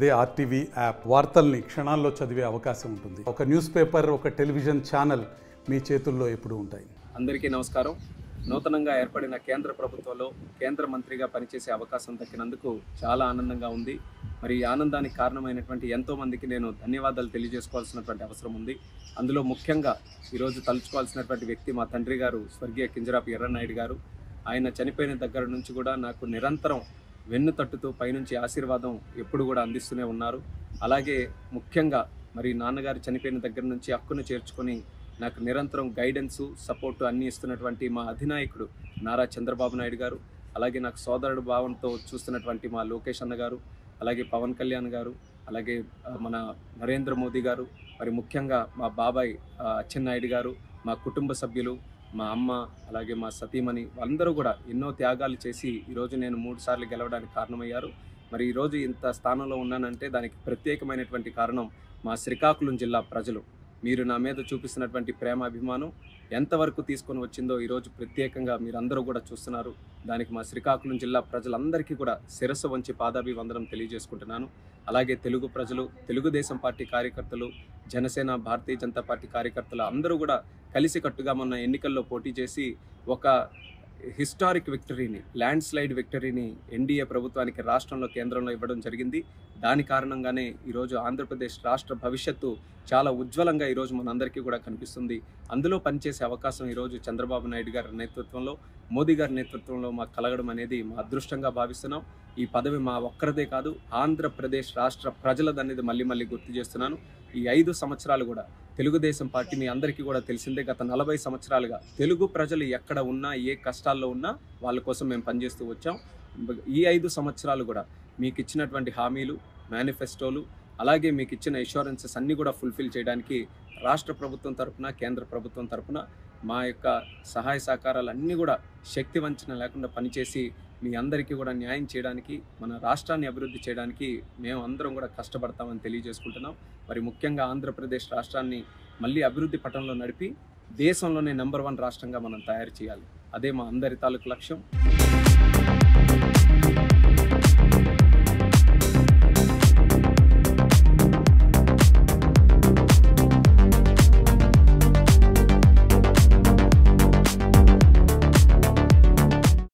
అదే RTV app వార్తల్ని క్షణాల్లో చదివే అవకాశం ఉంటుంది. ఒక న్యూస్ పేపర్, ఒక టెలివిజన్ ఛానల్ మీ చేతుల్లో ఎప్పుడూ ఉంటాయి. అందరికీ నమస్కారం. నూతనంగా ఏర్పడిన కేంద్ర ప్రభుత్వంలో కేంద్ర మంత్రిగా పనిచేసే అవకాశం దక్కినందుకు చాలా ఆనందంగా ఉంది. మరి ఈ ఆనందానికి కారణమైనటువంటి ఎంతోమందికి నేను ధన్యవాదాలు తెలియజేసుకోవాల్సినటువంటి అవసరం ఉంది. అందులో ముఖ్యంగా ఈరోజు తలుచుకోవాల్సినటువంటి వ్యక్తి మా తండ్రి గారు స్వర్గీయ కింజరాపు ఎర్రన్నాయుడు గారు. ఆయన చనిపోయిన దగ్గర నుంచి కూడా నాకు నిరంతరం వెన్ను తట్టుతూ పైనుంచి ఆశీర్వాదం ఎప్పుడు కూడా అందిస్తూనే ఉన్నారు. అలాగే ముఖ్యంగా మరి నాన్నగారు చనిపోయిన దగ్గర నుంచి హక్కును చేర్చుకొని నాకు నిరంతరం గైడెన్సు, సపోర్టు అన్నీ ఇస్తున్నటువంటి మా అధినాయకుడు నారా చంద్రబాబు నాయుడు గారు, అలాగే నాకు సోదరుడు భావంతో చూస్తున్నటువంటి మా లోకేష్ అన్న గారు, అలాగే పవన్ కళ్యాణ్ గారు, అలాగే మన నరేంద్ర మోదీ గారు, మరి ముఖ్యంగా మా బాబాయ్ అచ్చెన్నాయుడు గారు, మా కుటుంబ సభ్యులు, మా అమ్మ, అలాగే మా సతీమణి వాళ్ళందరూ కూడా ఎన్నో త్యాగాలు చేసి ఈరోజు నేను 3 సార్లు గెలవడానికి కారణమయ్యారు. మరి ఈరోజు ఇంత స్థానంలో ఉన్నానంటే దానికి ప్రత్యేకమైనటువంటి కారణం మా శ్రీకాకుళం జిల్లా ప్రజలు. మీరు నా మీద చూపిస్తున్నటువంటి ప్రేమ, అభిమానం ఎంతవరకు తీసుకొని వచ్చిందో ఈరోజు ప్రత్యేకంగా మీరందరూ కూడా చూస్తున్నారు. దానికి మా శ్రీకాకుళం జిల్లా ప్రజలందరికీ కూడా శిరస్సు వంచి పాదాభివందనం తెలియజేసుకుంటున్నాను. అలాగే తెలుగు ప్రజలు, తెలుగుదేశం పార్టీ కార్యకర్తలు, జనసేన, భారతీయ జనతా పార్టీ కార్యకర్తలు అందరూ కూడా కలిసికట్టుగా మొన్న ఎన్నికల్లో పోటీ చేసి ఒక హిస్టారిక్ విక్టరీని, ల్యాండ్ స్లైడ్ విక్టరీని ఎన్డీఏ ప్రభుత్వానికి రాష్ట్రంలో, కేంద్రంలో ఇవ్వడం జరిగింది. దాని కారణంగానే ఈరోజు ఆంధ్రప్రదేశ్ రాష్ట్ర భవిష్యత్తు చాలా ఉజ్వలంగా ఈరోజు మనందరికీ కూడా కనిపిస్తుంది. అందులో పనిచేసే అవకాశం ఈరోజు చంద్రబాబు నాయుడు గారి నేతృత్వంలో, మోదీ గారి నేతృత్వంలో మాకు కలగడం అనేది మా అదృష్టంగా భావిస్తున్నాం. ఈ పదవి మా ఒక్కరిదే కాదు, ఆంధ్రప్రదేశ్ రాష్ట్ర ప్రజలదనేది మళ్ళీ మళ్ళీ గుర్తు చేస్తున్నాను. ఈ 5 సంవత్సరాలు కూడా తెలుగుదేశం పార్టీ మీ అందరికీ కూడా తెలిసిందే, గత 40 సంవత్సరాలుగా తెలుగు ప్రజలు ఎక్కడ ఉన్నా, ఏ కష్టాల్లో ఉన్నా వాళ్ళ కోసం మేము పనిచేస్తూ వచ్చాం. ఈ 5 సంవత్సరాలు కూడా మీకు ఇచ్చినటువంటి హామీలు, మేనిఫెస్టోలు, అలాగే మీకు ఇచ్చిన ఇన్సూరెన్సెస్ అన్నీ కూడా ఫుల్ఫిల్ చేయడానికి రాష్ట్ర ప్రభుత్వం తరపున, కేంద్ర ప్రభుత్వం తరపున మా యొక్క సహాయ సహకారాలన్నీ కూడా శక్తి వంచన లేకుండా పనిచేసి మీ అందరికీ కూడా న్యాయం చేయడానికి, మన రాష్ట్రాన్ని అభివృద్ధి చేయడానికి మేము అందరం కూడా కష్టపడతామని తెలియజేసుకుంటున్నాం. మరి ముఖ్యంగా ఆంధ్రప్రదేశ్ రాష్ట్రాన్ని మళ్ళీ అభివృద్ధి పటంలో నడిపి దేశంలోనే నెంబర్ 1 రాష్ట్రంగా మనం తయారు చేయాలి. అదే మా అందరి తాలూకు లక్ష్యం.